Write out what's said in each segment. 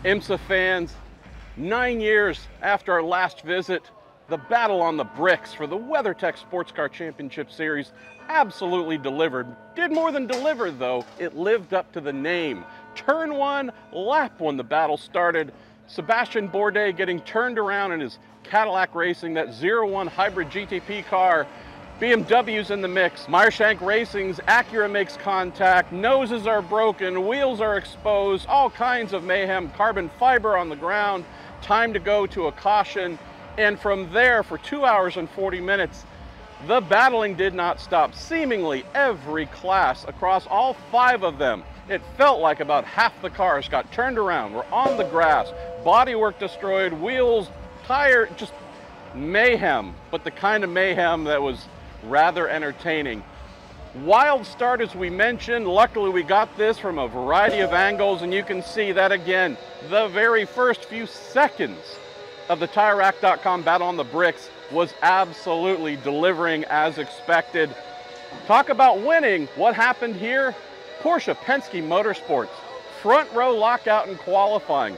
IMSA fans, 9 years after our last visit, the battle on the bricks for the WeatherTech SportsCar Championship Series absolutely delivered. Did more than deliver though, it lived up to the name. Turn 1, lap 1 the battle started. Sebastian Bourdais getting turned around in his Cadillac Racing, that 01 hybrid GTP car. BMW's in the mix. Meyershank Racing's Acura makes contact. Noses are broken, wheels are exposed, all kinds of mayhem. Carbon fiber on the ground. Time to go to a caution. And from there, for 2 hours and 40 minutes, the battling did not stop. Seemingly every class across all 5 of them, it felt like about half the cars got turned around, were on the grass, bodywork destroyed, wheels, tire, just mayhem, but the kind of mayhem that was rather entertaining. Wild start, as we mentioned. Luckily we got this from a variety of angles, and you can see that again, the very first few seconds of the TireRack.com battle on the bricks was absolutely delivering as expected. Talk about winning. What happened here? Porsche Penske Motorsports, front row lockout in qualifying.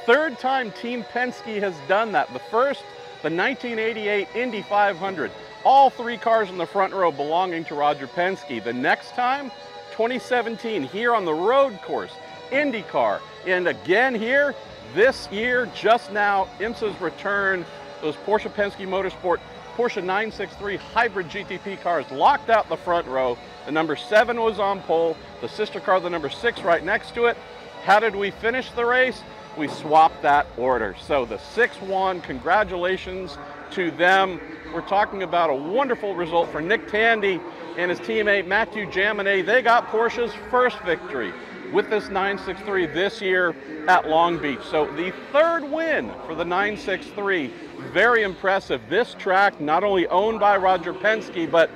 3rd time Team Penske has done that. The first, the 1988 Indy 500. All 3 cars in the front row belonging to Roger Penske. The next time, 2017, here on the road course, IndyCar. And again here, this year, just now, IMSA's return, those Porsche Penske Motorsport Porsche 963 hybrid GTP cars locked out the front row. The number 7 was on pole, the sister car, the number 6, right next to it. How did we finish the race? We swapped that order. So the 6 won, congratulations to them. We're talking about a wonderful result for Nick Tandy and his teammate Mathieu Jaminet. They got Porsche's first victory with this 963 this year at Long Beach. So the 3rd win for the 963, very impressive. This track not only owned by Roger Penske, but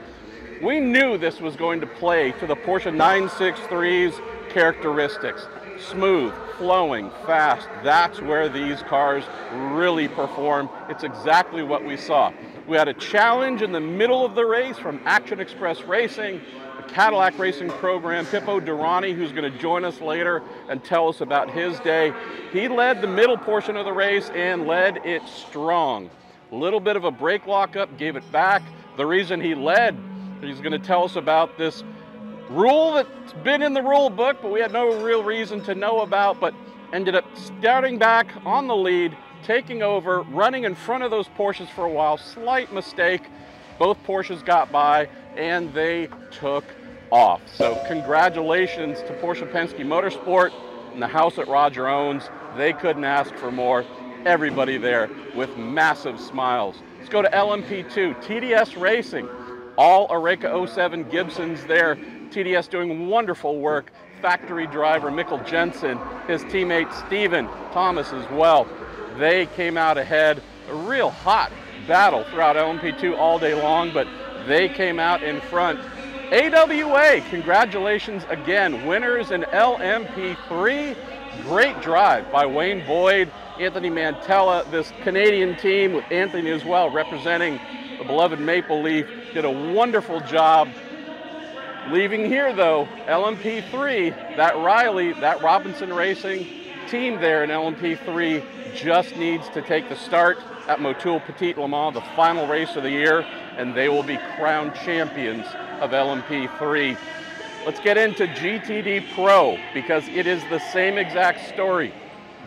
we knew this was going to play to the Porsche 963's characteristics. Smooth, flowing, fast. That's where these cars really perform. It's exactly what we saw. We had a challenge in the middle of the race from Action Express Racing, the Cadillac Racing program. Pipo Derani, who's going to join us later and tell us about his day. He led the middle portion of the race and led it strong. A little bit of a brake lockup, gave it back. The reason he led, he's going to tell us about this rule that's been in the rule book, but we had no real reason to know about, but ended up starting back on the lead, taking over, running in front of those Porsches for a while. Slight mistake. Both Porsches got by and they took off. So congratulations to Porsche Penske Motorsport and the house that Roger owns. They couldn't ask for more. Everybody there with massive smiles. Let's go to LMP2, TDS Racing. All Oreca 07 Gibsons there. TDS doing wonderful work. Factory driver Mikkel Jensen, his teammate Steven Thomas as well. They came out ahead. A real hot battle throughout LMP2 all day long, but they came out in front. AWA, congratulations again. Winners in LMP3. Great drive by Wayne Boyd, Anthony Mantella, this Canadian team with Anthony as well representing the beloved Maple Leaf. Did a wonderful job. Leaving here though, LMP3, that Riley, that Robinson Racing team there in LMP3 just needs to take the start at Motul Petit Le Mans, the final race of the year, and they will be crowned champions of LMP3. Let's get into GTD Pro because it is the same exact story.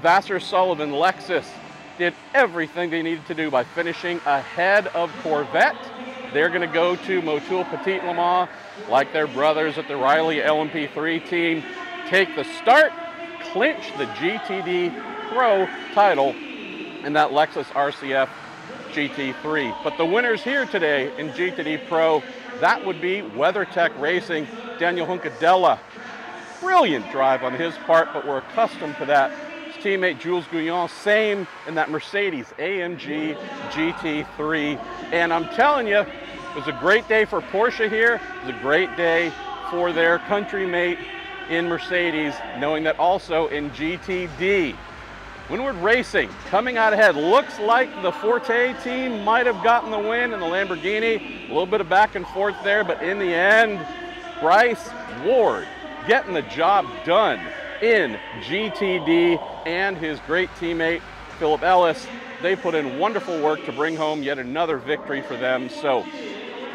Vassar Sullivan, Lexus, did everything they needed to do by finishing ahead of Corvette. They're going to go to Motul Petit Le Mans like their brothers at the Riley LMP3 team. Take the start, clinch the GTD Pro title in that Lexus RCF GT3. But the winners here today in GTD Pro, that would be WeatherTech Racing, Daniel Juncadella. Brilliant drive on his part, but we're accustomed to that. His teammate Jules Gouillon, same in that Mercedes AMG GT3. And I'm telling you, it was a great day for Porsche here. It was a great day for their countrymate in Mercedes, knowing that also in GTD. Windward Racing coming out ahead. Looks like the Forte team might have gotten the win in the Lamborghini. A little bit of back and forth there, but in the end, Bryce Ward getting the job done in GTD. and his great teammate, Philip Ellis. They put in wonderful work to bring home yet another victory for them. So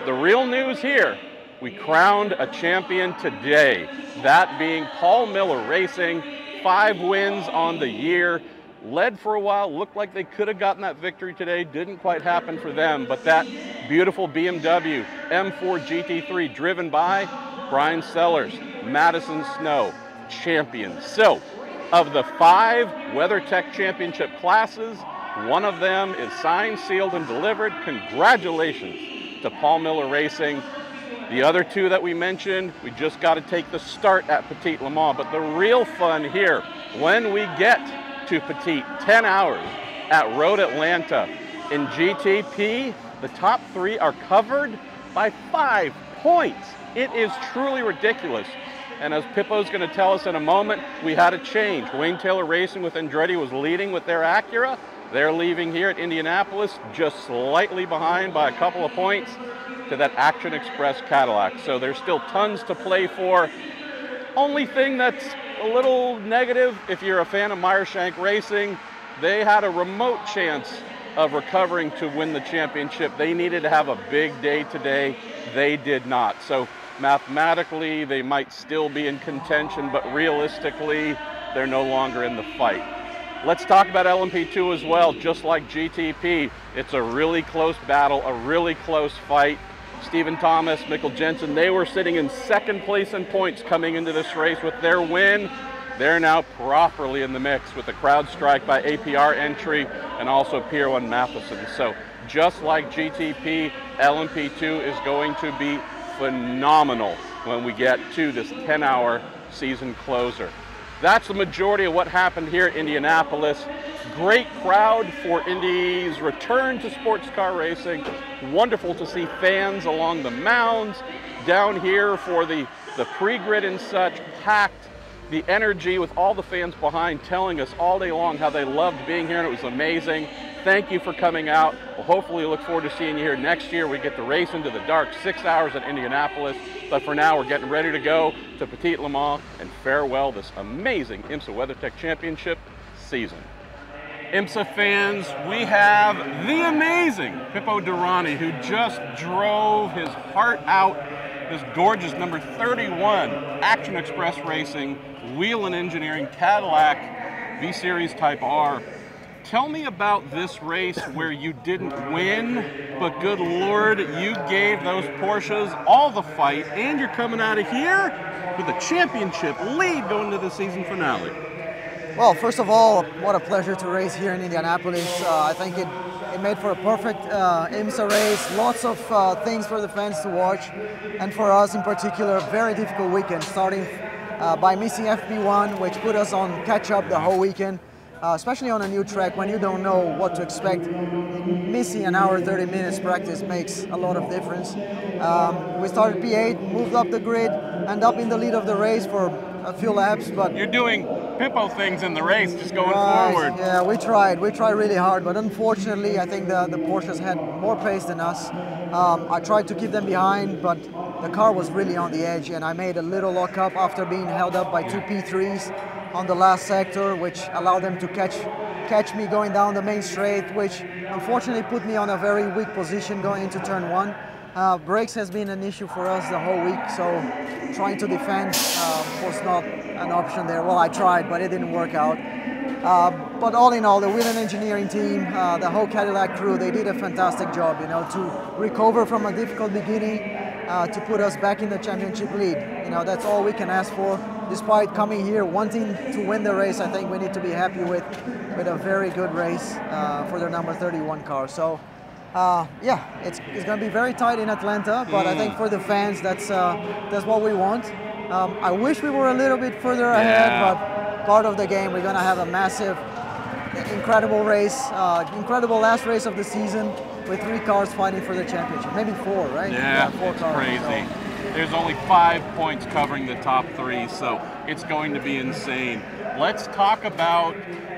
the real news here, we crowned a champion today, that being Paul Miller Racing. 5 wins on the year, led for a while, looked like they could have gotten that victory today, didn't quite happen for them, but that beautiful BMW M4 GT3 driven by Brian Sellers, Madison Snow, champions. So, of the 5 WeatherTech Championship classes, one of them is signed, sealed, and delivered. Congratulations to Paul Miller Racing. The other 2 that we mentioned, we just got to take the start at Petit Le Mans. But the real fun here, when we get to Petit, 10 hours at Road Atlanta. In GTP, the top 3 are covered by 5 points. It is truly ridiculous. And as Pipo's going to tell us in a moment, we had a change. Wayne Taylor Racing with Andretti was leading with their Acura. They're leaving here at Indianapolis just slightly behind by a couple of points to that Action Express Cadillac. So there's still tons to play for. Only thing that's a little negative, if you're a fan of Meyershank Racing, they had a remote chance of recovering to win the championship. They needed to have a big day today. They did not. So mathematically, they might still be in contention, but realistically, they're no longer in the fight. Let's talk about LMP2 as well. Just like GTP, it's a really close battle, a really close fight. Stephen Thomas, Mikkel Jensen, they were sitting in 2nd place in points coming into this race. With their win, they're now properly in the mix with the crowd strike by APR entry and also Pier 1 Matheson. So just like GTP, LMP2 is going to be phenomenal when we get to this 10-hour season closer. That's the majority of what happened here at Indianapolis. Great crowd for Indy's return to sports car racing. Wonderful to see fans along the mounds, down here for the pre-grid and such, packed. The energy with all the fans behind telling us all day long how they loved being here, and it was amazing. Thank you for coming out. We'll hopefully look forward to seeing you here next year. We get to race into the dark, 6 hours at Indianapolis. But for now, we're getting ready to go to Petit Le Mans and farewell this amazing IMSA WeatherTech Championship season. IMSA fans, we have the amazing Pipo Derani, who just drove his heart out. This gorgeous number 31 Action Express Racing Wheel & Engineering Cadillac V-Series Type R. Tell me about this race where you didn't win, but good Lord, you gave those Porsches all the fight, and you're coming out of here with a championship lead going to the season finale. Well, first of all, what a pleasure to race here in Indianapolis. I think it made for a perfect IMSA race. Lots of things for the fans to watch, and for us in particular, a very difficult weekend, starting by missing FP1, which put us on catch-up the whole weekend. Especially on a new track, when you don't know what to expect, missing an hour, 30 minutes practice makes a lot of difference. We started P8, moved up the grid, ended up in the lead of the race for a few laps. But you're doing Pipo things in the race, just going forward. Yeah, we tried really hard, but unfortunately, I think the Porsches had more pace than us. I tried to keep them behind, but the car was really on the edge, and I made a little lockup after being held up by 2 P3s. On the last sector, which allowed them to catch me going down the main straight, which unfortunately put me on a very weak position going into turn 1. Brakes has been an issue for us the whole week, so trying to defend was not an option there. Well, I tried, but it didn't work out. But all in all, the Wheel & Engineering team, the whole Cadillac crew, they did a fantastic job, you know, to recover from a difficult beginning, to put us back in the championship lead. You know, that's all we can ask for. Despite coming here wanting to win the race, I think we need to be happy with a very good race for the number 31 car. So, yeah, it's going to be very tight in Atlanta, but I think for the fans, that's what we want. I wish we were a little bit further ahead, but part of the game, we're going to have a massive, incredible race, incredible last race of the season with 3 cars fighting for the championship. Maybe 4, right? Yeah, 4 it's cars. crazy. So. There's only 5 points covering the top 3, so it's going to be insane. Let's talk about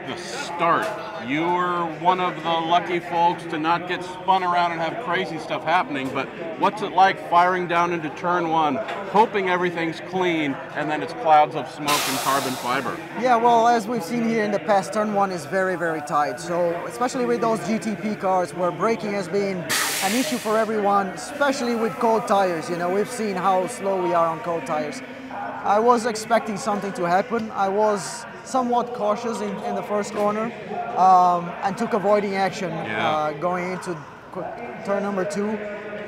the start. You were one of the lucky folks to not get spun around and have crazy stuff happening, but what's it like firing down into turn one, hoping everything's clean, and then it's clouds of smoke and carbon fiber? Yeah, well, as we've seen here in the past, turn one is very, very tight. So especially with those GTP cars where braking has been an issue for everyone, especially with cold tires. You know, we've seen how slow we are on cold tires. I was expecting something to happen. I was somewhat cautious in the first corner and took avoiding action going into turn number 2.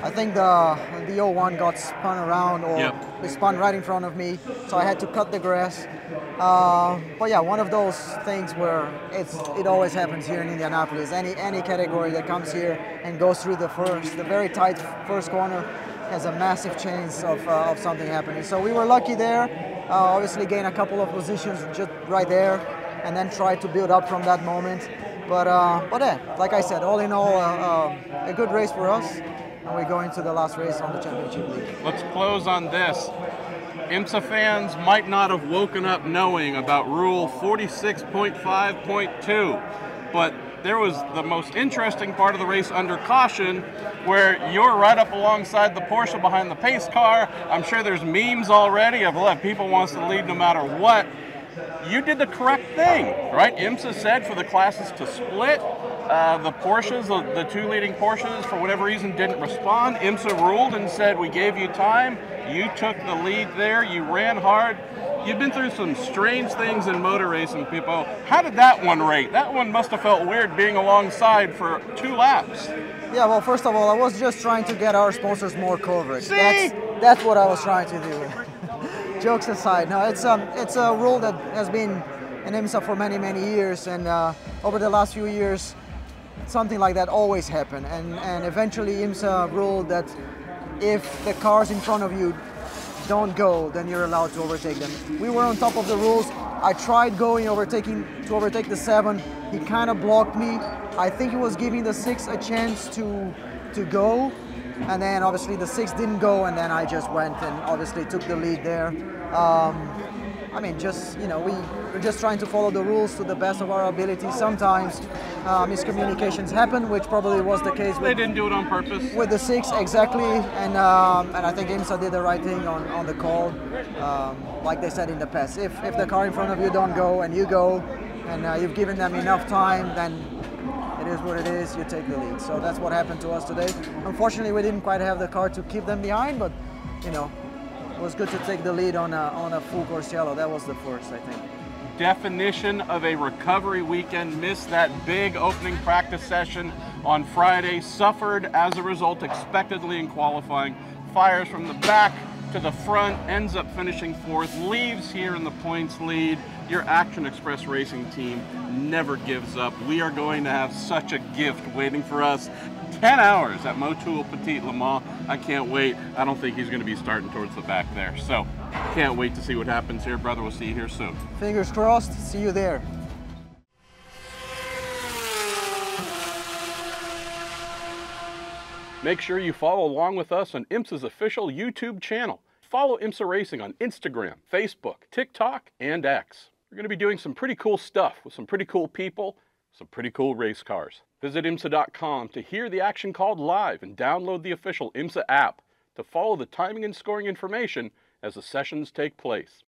I think the 01 got spun around or it spun right in front of me, so I had to cut the grass. But yeah, one of those things where it always happens here in Indianapolis. Any category that comes here and goes through the very tight first corner has a massive chance of something happening. So we were lucky there. Obviously gained a couple of positions just right there, and then tried to build up from that moment. But yeah, like I said, all in all, a good race for us, and we go into the last race on the championship league. Let's close on this. IMSA fans might not have woken up knowing about Rule 46.5.2, but there was the most interesting part of the race under caution, where you're right up alongside the Porsche behind the pace car. I'm sure there's memes already of people wants to lead no matter what. You did the correct thing, right? IMSA said for the classes to split. The Porsches, the 2 leading Porsches, for whatever reason, didn't respond. IMSA ruled and said, we gave you time. You took the lead there. You ran hard. You've been through some strange things in motor racing, Pipo. How did that one rate? That one must have felt weird being alongside for 2 laps. Yeah, well, first of all, I was just trying to get our sponsors more coverage. See? That's what I was trying to do. Jokes aside, no, it's a rule that has been in IMSA for many, many years, and over the last few years, something like that always happened. And eventually IMSA ruled that if the cars in front of you don't go, then you're allowed to overtake them. We were on top of the rules. I tried going to overtake the 7. He kind of blocked me. I think he was giving the 6 a chance to go, and then obviously the 6 didn't go, and then I just went and obviously took the lead there. I mean, just, you know, we're just trying to follow the rules to the best of our ability. Sometimes miscommunications happen, which probably was the case. They didn't do it on purpose. With the 6, exactly, and I think IMSA did the right thing on the call. Like they said in the past, if the car in front of you don't go and you go, and you've given them enough time, then it is what it is, you take the lead. So that's what happened to us today. Unfortunately, we didn't quite have the car to keep them behind, but, you know, it was good to take the lead on a full course yellow. That was the first, I think. Definition of a recovery weekend. Missed that big opening practice session on Friday. Suffered as a result expectedly in qualifying. Fires from the back to the front. Ends up finishing 4th. Leaves here in the points lead. Your Action Express Racing team never gives up. We are going to have such a gift waiting for us. 10 hours at Motul Petit Le Mans. I can't wait. I don't think he's going to be starting towards the back there. So, can't wait to see what happens here, brother. We'll see you here soon. Fingers crossed. See you there. Make sure you follow along with us on IMSA's official YouTube channel. Follow IMSA Racing on Instagram, Facebook, TikTok, and X. We're going to be doing some pretty cool stuff with some pretty cool people, some pretty cool race cars. Visit IMSA.com to hear the action called live and download the official IMSA app to follow the timing and scoring information as the sessions take place.